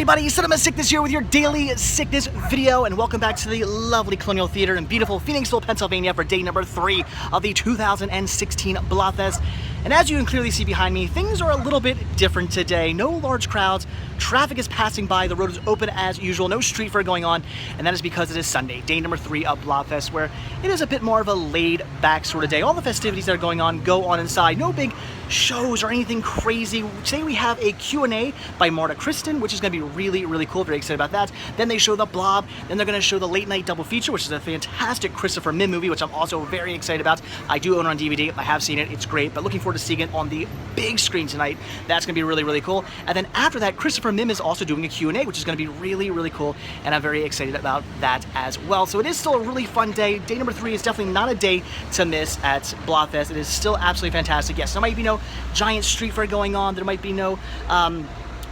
everybody, Cinema Sickness here with your daily sickness video, and welcome back to the lovely Colonial Theater in beautiful Phoenixville, Pennsylvania for day number 3 of the 2016 Blobfest. And as you can clearly see behind me, things are a little bit different today. No large crowds, traffic is passing by, the road is open as usual, no street fair going on, and that is because it is Sunday, day number 3 of Blobfest, where it is a bit more of a laid-back sort of day. All the festivities that are going on go on inside, no big shows or anything crazy. Today we have a Q&A by Marta Kristen, which is going to be really cool. Very excited about that. Then they show the Blob. Then they're going to show the late night double feature, which is a fantastic Christopher Mim movie, which I'm also very excited about. I do own it on DVD. I have seen it. It's great, but looking forward to seeing it on the big screen tonight. That's going to be really cool. And then after that, Christopher Mim is also doing a Q&A, which is going to be really cool, and I'm very excited about that as well. So it is still a really fun day. Day number 3 is definitely not a day to miss at Blobfest. It is still absolutely fantastic. Yes, there might be no giant street fair going on. There might be no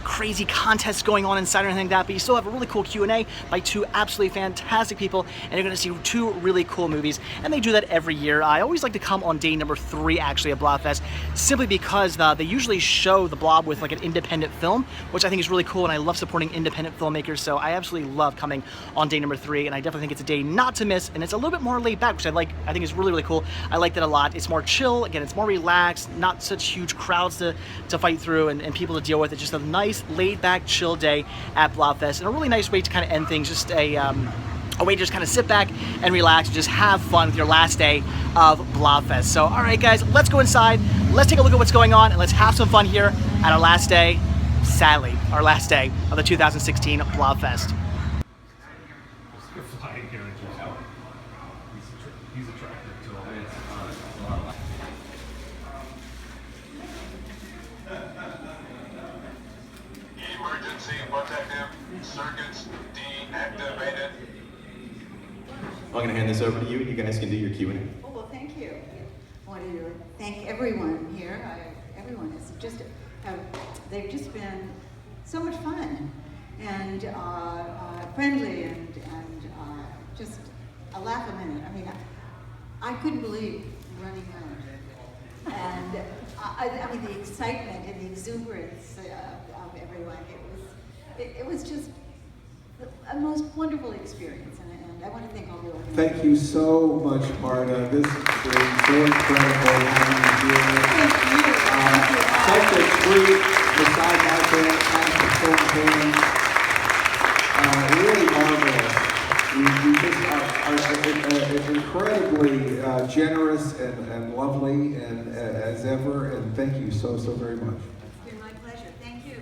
crazy contests going on inside or anything like that, but you still have a really cool Q&A by 2 absolutely fantastic people, and you're going to see 2 really cool movies, and they do that every year. I always like to come on day number 3 actually at Blobfest, simply because they usually show the Blob with like an independent film, which I think is really cool, and I love supporting independent filmmakers, so I absolutely love coming on day number 3, and I definitely think it's a day not to miss, and it's a little bit more laid back, which I think is really cool. I like that a lot. It's more chill, again, it's more relaxed, not such huge crowds to fight through and people to deal with. It's just a nice laid-back, chill day at Blobfest, and a really nice way to kind of end things. Just a way to just kind of sit back and relax and just have fun with your last day of Blobfest. So, all right, guys, let's go inside. Let's take a look at what's going on, and let's have some fun here at our last day, sadly, our last day of the 2016 Blobfest. He's attractive to all this. Emergency protective circuits deactivated. I'm going to hand this over to you, and you guys can do your Q&A. Oh, well, thank you. I want to thank everyone here. Everyone has just, they've just been so much fun and friendly and just a laugh a minute. I mean, I couldn't believe running out. And I mean, the excitement and the exuberance of everyone, it was just a most wonderful experience. And I want to thank all the organizers. Thank you so much, Marta. This has been so incredible having you here. Thank you. Such a treat to side out there at the really marvelous. You just are incredibly generous and lovely and as ever, and thank you so very much. It's been my pleasure. Thank you.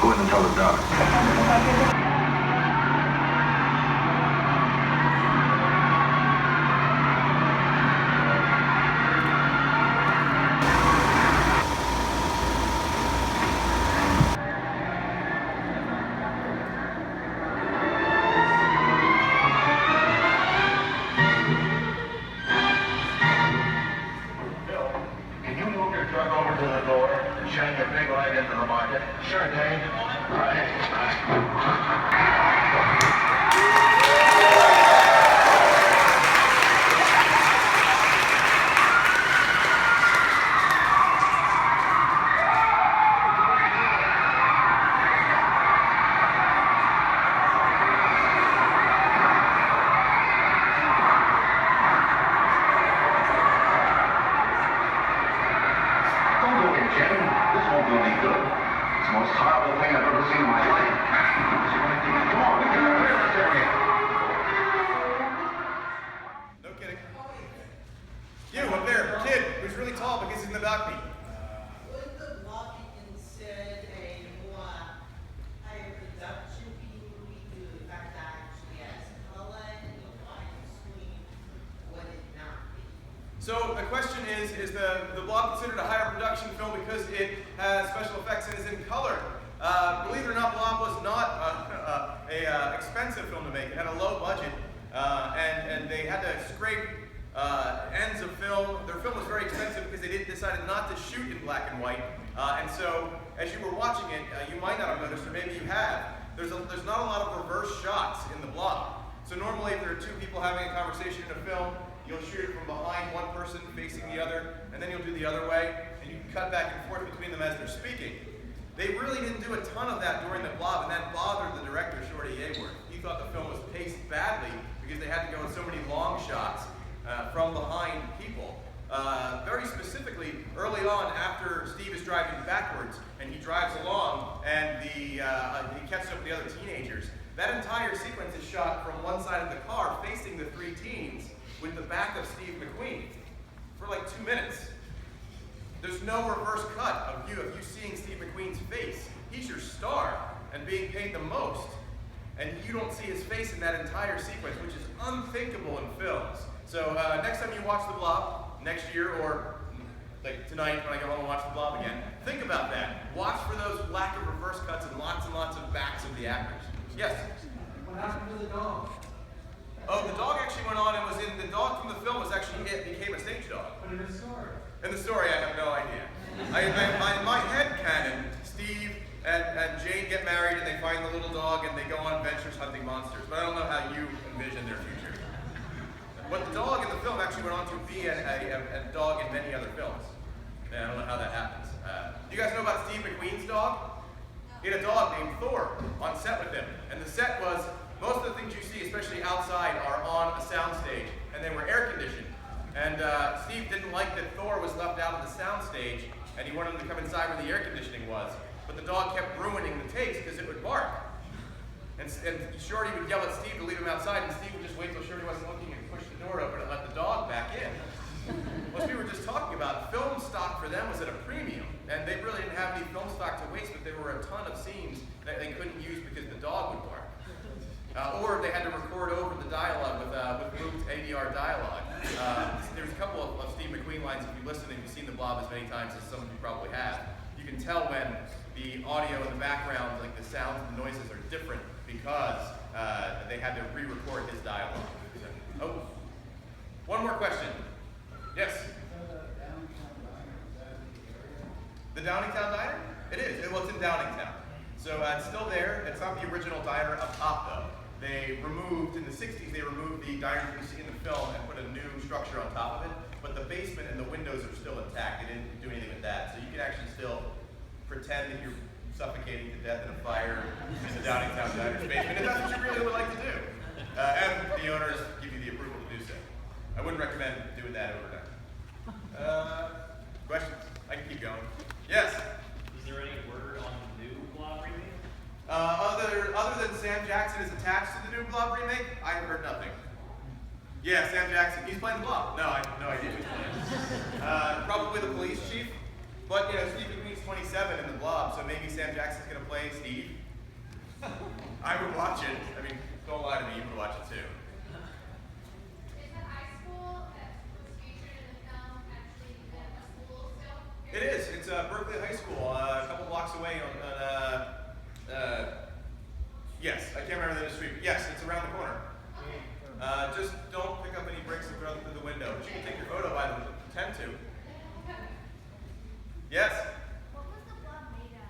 Go ahead and tell the doc. Can you move your truck over to the door and shine your big light into the market? Sure, Dave. Don't go in, Jim. This won't do any good. It's the most horrible thing I've ever seen in my life. Come on, we can clear this area. No kidding. You up there, kid, who's really tall but gets in the balcony. Would the Blob be considered a more higher production movie due to the fact that actually has color and the wide screen? Would it not be? So the question is the Blob considered a higher production film because it has special effects and is in color? Believe it or not, Blob was not a expensive expensive film to make. It had a low budget, and they had to scrape ends of film. Their film was very expensive because they decided not to shoot in black and white. And so, as you were watching it, you might not have noticed, or maybe you have, there's not a lot of reverse shots in the Blob. So normally, if there are two people having a conversation in a film, you'll shoot it from behind one person facing the other, and then you'll do the other way, and you can cut back and forth between them as they're speaking. They really didn't do a ton of that during the Blob, and that bothered the director, Shorty Ayworth. He thought the film was paced badly because they had to go in so many long shots from behind people. Very specifically, early on, after Steve is driving backwards, and he drives along, and he catches up with the other teenagers, that entire sequence is shot from one side of the car facing the three teens with the back of Steve McQueen for like 2 minutes. There's no reverse cut of you seeing Steve McQueen's face. He's your star and being paid the most. And you don't see his face in that entire sequence, which is unthinkable in films. So next time you watch The Blob, next year, or like tonight when I go home and watch The Blob again, think about that. Watch for those lack of reverse cuts and lots of backs of the actors. Yes? What happened to the dog? Oh, the dog actually went on and was in, the dog from the film was actually became a stage dog. But in the story. In the story, I have no idea. In my head canon, Steve and Jane get married and they find the little dog and they go on adventures hunting monsters. But I don't know how you envision their future. But the dog in the film actually went on to be a dog in many other films. And I don't know how that happens. Do you guys know about Steve McQueen's dog? He had a dog named Thor on set with him. And the set was, most of the things you see, especially outside, are on a soundstage. And they were air conditioned. And Steve didn't like that Thor was left out of the soundstage, and he wanted him to come inside where the air conditioning was. But the dog kept ruining the takes because it would bark. And Shorty would yell at Steve to leave him outside, and Steve would just wait till Shorty wasn't looking and push the door open and let the dog back in. What we were just talking about, film stock for them was at a premium, and they really didn't have any film stock to waste, but there were a ton of scenes that they couldn't use because the dog would bark. Or they had to record over the dialogue with moved ADR dialogue. There's a couple of Steve McQueen lines, if you listen and you've seen The Blob as many times as some of you probably have, you can tell when the audio in the background, like the sounds and the noises are different because they had to re-record his dialogue. Oh, one more question. Yes? The Downingtown Diner? It is. Well, it's in Downingtown. So it's still there. It's not the original diner up top, though. They removed, in the 60s, they removed the diner you see in the film and put a new structure on top of it, but the basement and the windows are still intact. They didn't do anything with that. So you can actually still pretend that you're suffocating to death in a fire in the Downingtown Diner's basement, if that's what you really would like to do. And the owners give you the approval to do so. I wouldn't recommend doing that overnight. Questions? I can keep going. Yes? Is there any word on the new Blob remake? Other than Sam Jackson is attached to the new Blob remake, I've heard nothing. Yeah, Sam Jackson. He's playing the Blob. No, I have no idea who's playing. Probably the police chief. But, you know, Steve McQueen's 27 in the Blob, so maybe Sam Jackson's going to play Steve. I would watch it. I mean, don't lie to me. You would watch it, too. Is the high school that was featured in the film actually a school still? It is. It's Berkeley High School, a couple blocks away on yes, I can't remember the street, but yes, it's around the corner. Just don't pick up any bricks and throw them through the window. But you can take your photo by them, pretend to. Yes? What was the blob made of?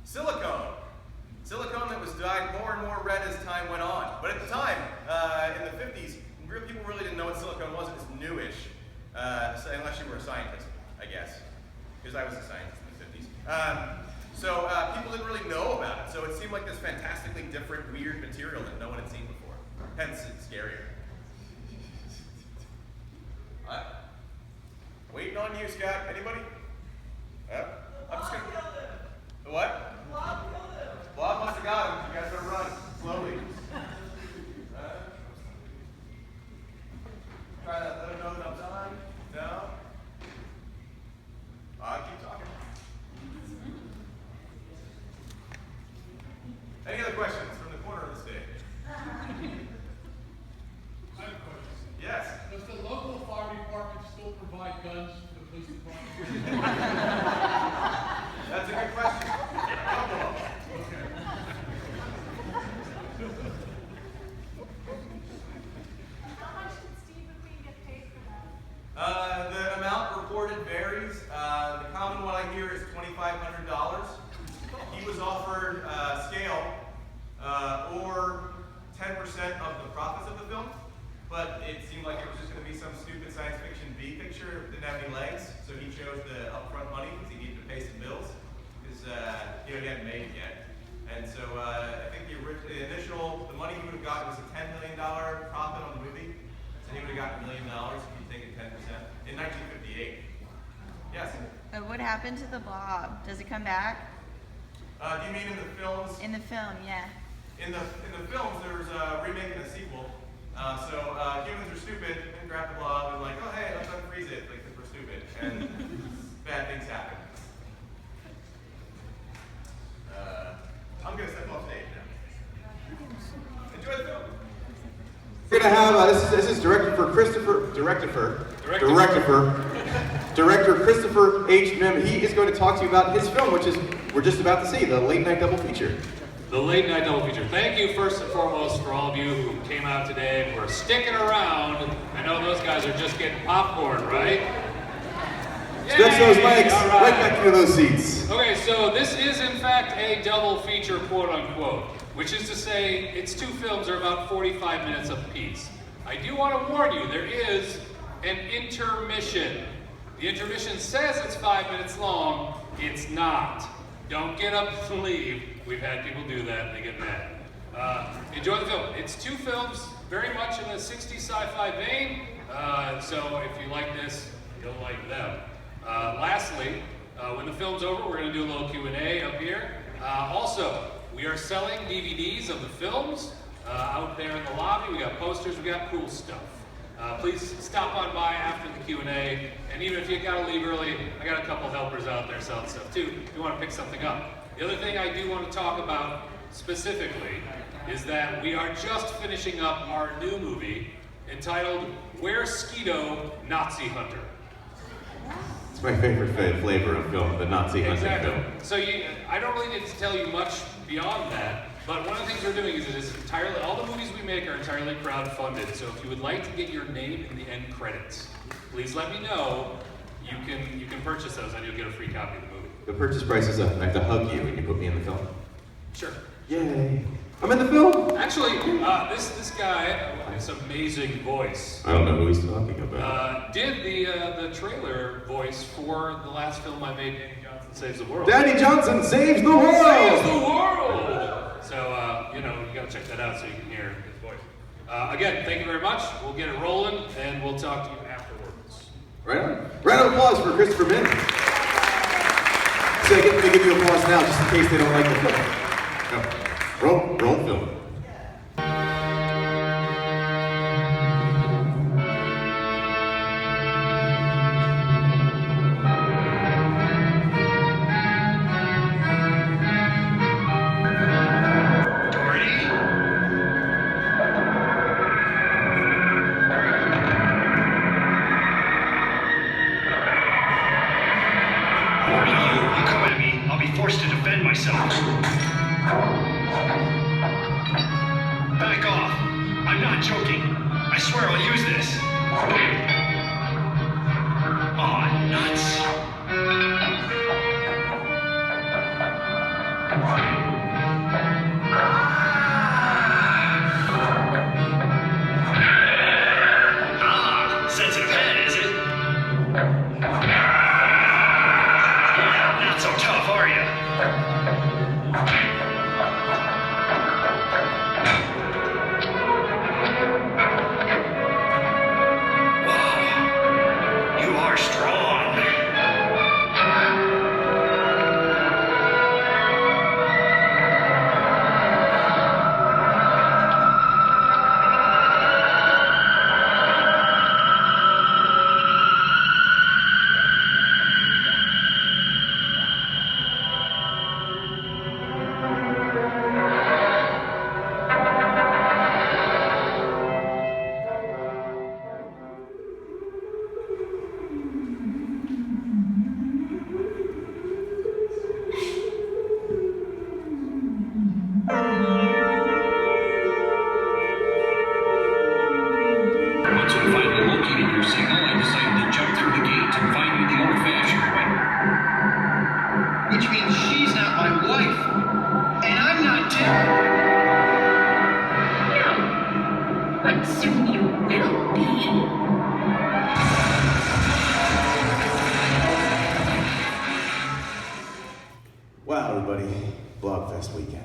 Silicone. Silicone that was dyed more and more red as time went on. But at the time, in the 50s, people really didn't know what silicone was. It was newish, so unless you were a scientist, I guess. Because I was a scientist in the 50s. So people didn't really know about it. So it seemed like this fantastically different, weird material that no one had seen before. Hence, it's scarier. What? Waiting on you, Scott. Anybody? I'm just gonna. The what? Blob must have got him. You guys better run slowly. Try to let him know that I'm done. No. I'll keep talking. Any other questions from the corner of the stage? I have a question. Yes. Does the local fire department still provide guns for the police department? That's a good question. A couple of them. Okay. legs, so he chose the upfront money because he needed to pay some bills, because he hadn't made it yet. And so I think the money he would have gotten was a $10 million profit on the movie, so he would have gotten $1 million if he'd taken 10% in 1958. Yes? What happened to the blob? Does it come back? Do you mean in the films? In the film, yeah. In the films, there was a remake and a sequel. So humans are stupid and grab the blob and like, oh hey, let's unfreeze it, like, because we're stupid, and bad things happen. I'm gonna step off stage now. Enjoy the film. We're gonna have this is director Christopher H. Mim. He is going to talk to you about his film, which is we're just about to see, the late night double feature. The late night double feature. Thank you first and foremost for all of you who came out today and were sticking around. I know those guys are just getting popcorn, right? Stretch those legs All right back into those seats. Okay, so this is in fact a double feature, quote unquote, which is to say its two films are about 45 minutes apiece. I do want to warn you, there is an intermission. The intermission says it's 5 minutes long. It's not. Don't get up and leave. We've had people do that, they get mad. Enjoy the film. It's two films, very much in the 60s sci-fi vein, so if you like this, you'll like them. Lastly, when the film's over, we're going to do a little Q&A up here. Also, we are selling DVDs of the films out there in the lobby. We got posters, we got cool stuff. Please stop on by after the Q&A, and even if you gotta leave early, I got a couple helpers out there selling stuff too, if you want to pick something up. The other thing I do want to talk about specifically is that we are just finishing up our new movie entitled Where's Skeeto, Nazi Hunter? It's my favorite flavor of film, the Nazi hunting film. So I don't really need to tell you much beyond that, but one of the things we're doing is it is entirely, all the movies we make are entirely crowdfunded, so if you would like to get your name in the end credits, please let me know. You can purchase those and you'll get a free copy of the movie. The purchase price is up. I have to hug you when you put me in the film. Sure. Yay. I'm in the film! Actually, this guy, this amazing voice. I don't know who he's talking about. Did the trailer voice for the last film I made, Danny Johnson Saves the World. Danny Johnson saves the world! Saves the world! So, you gotta check that out so you can hear his voice. Again, thank you very much. We'll get it rolling, and we'll talk to you afterwards. Right on. Round of applause for Christopher Mim. So they give you applause now, just in case they don't like the film. No. Roll film. Forced to defend myself. Back off. I'm not joking. I swear I'll use this. Aw, nuts. Sensitive head, is it? Not so tough, are you? Whoa, you are strong. on, buddy. Blobfest weekend.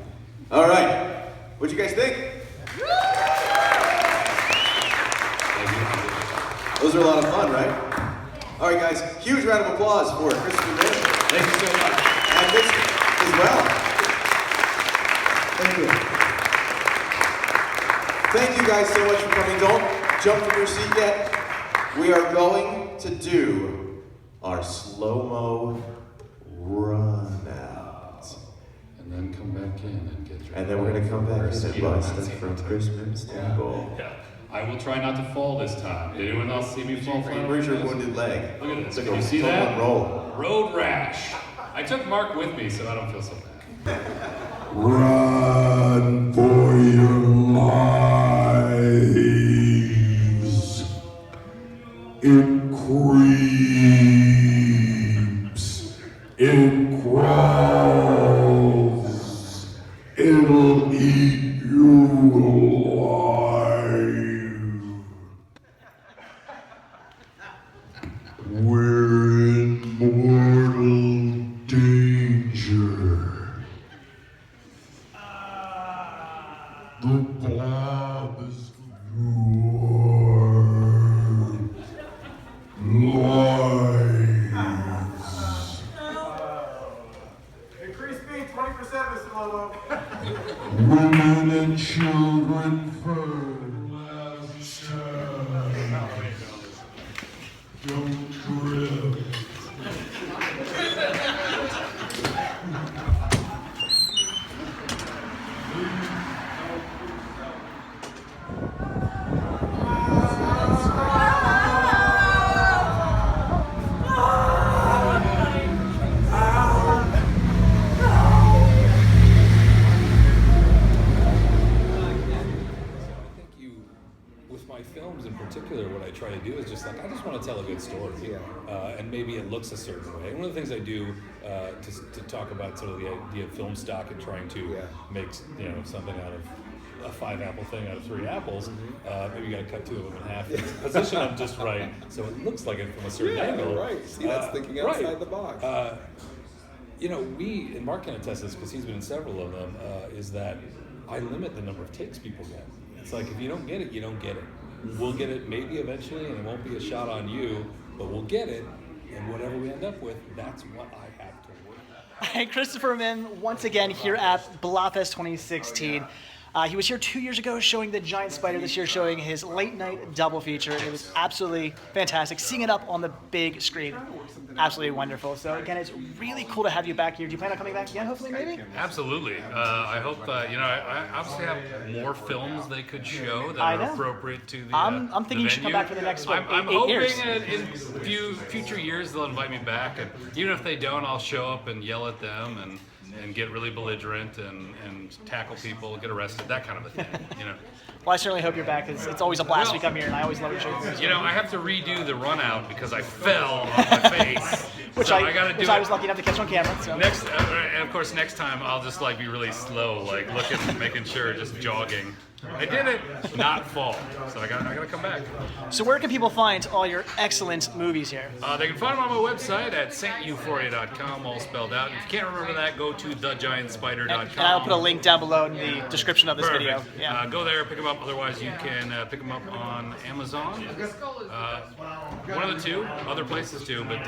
All right. What'd you guys think? Those are a lot of fun, right? All right, guys. Huge round of applause for Christopher Bishop. Thank you so much. And this as well. Thank you. Thank you guys so much for coming. Don't jump from your seat yet. We are going to do our slow-mo run out. And then come back in and get your... And then we're going to come back in and buy stuff from Christmas table. Yeah. I will try not to fall this time. Did anyone else see me fall? Where's your wounded leg? Look at this. It's Can like you a see that? roll. Road rash. I took Mark with me, so I don't feel so bad. Run for your lives. It creeps. It crawls. It'll eat you alive. We're in mortal danger. The blob is your lives. Increase speed 20%, Mr. Lobo. Women and children first. Don't trip. Films in particular, what I try to do is just like, I just want to tell a good story, and maybe it looks a certain way. And one of the things I do to talk about sort of the idea of film stock and trying to make something out of a 5-apple thing out of 3 apples, maybe you got to cut 2 of them in half, position them just right so it looks like it from a certain angle. Right. See, that's thinking outside the box. And Mark can attest this because he's been in several of them, is that I limit the number of takes people get. It's like, if you don't get it, you don't get it. We'll get it maybe eventually, and it won't be a shot on you, but we'll get it, and whatever we end up with, that's what I have to work with. Hey, Christopher Min, once again here at Blobfest 2016. He was here 2 years ago showing The Giant Spider, this year showing his late night double feature. It was absolutely fantastic. Seeing it up on the big screen, absolutely wonderful. So again, it's really cool to have you back here. Do you plan on coming back again, hopefully, maybe? Absolutely. I hope, I obviously have more films they could show that are appropriate to the I'm thinking you should come back for the next one. I'm eight years. hoping in future years they'll invite me back, and even if they don't, I'll show up and yell at them and get really belligerent and tackle people, get arrested, that kind of a thing, Well, I certainly hope you're back, because it's always a blast to come here, and I always love your show. I have to redo the run out because I fell on my face. Which I was lucky enough to catch on camera. So. And of course, next time I'll just be really slow, looking, making sure, just jogging. I did it, not fall. So I gotta come back. So where can people find all your excellent movies here? They can find them on my website at saintuphoria.com, all spelled out. If you can't remember that, go to thegiantspider.com. And I'll put a link down below in the description of this video. Yeah. Go there, pick them up. Otherwise, you can pick them up on Amazon. One of the two, other places too, but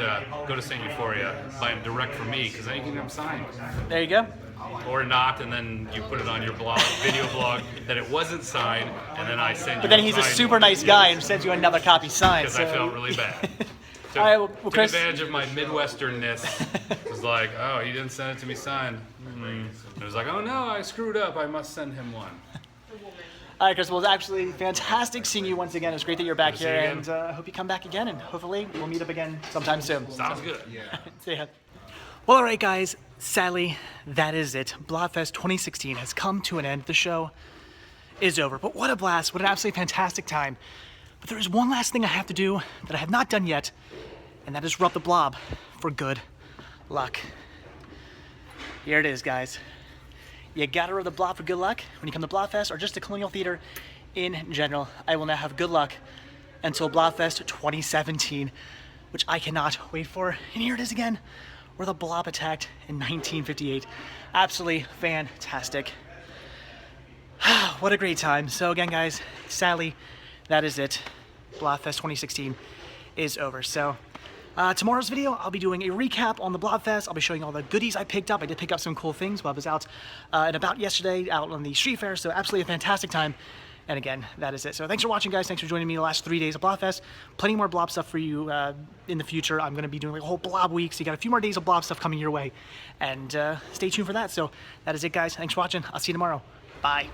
go to Saint Euphoria, buy them direct from me, because then you can get them signed. There you go. Or not, and then you put it on your blog, video blog, that it wasn't signed, and then I send you. But then he's a super nice guy and sends you another copy signed. Because I felt really bad. All right, well, took Chris. advantage of my Midwesternness. It was like, oh, he didn't send it to me signed. And it was like, oh no, I screwed up. I must send him one. All right, Chris. Well, it was actually fantastic seeing you once again. It was great that you're back here, and I hope you come back again, and hopefully we'll meet up again sometime soon. Sounds good. Yeah. See ya. Well, all right, guys. Sadly, that is it. Blobfest 2016 has come to an end. The show is over. But what a blast. What an absolutely fantastic time. But there is one last thing I have to do that I have not done yet, and that is rub the blob for good luck. Here it is, guys. You gotta rub the blob for good luck when you come to Blobfest or just the Colonial Theater in general. I will now have good luck until Blobfest 2017, which I cannot wait for. And here it is again. where the Blob attacked in 1958. Absolutely fantastic. What a great time. So again, guys, sadly, that is it. Blobfest 2016 is over. So tomorrow's video, I'll be doing a recap on the Blobfest. I'll be showing all the goodies I picked up. I did pick up some cool things while I was out and about yesterday out on the street fair. So absolutely a fantastic time. And again, that is it. So thanks for watching, guys. Thanks for joining me the last 3 days of Blobfest. Plenty more Blob stuff for you in the future. I'm going to be doing like a whole Blob week, so you got a few more days of Blob stuff coming your way. And stay tuned for that. So that is it, guys. Thanks for watching. I'll see you tomorrow. Bye.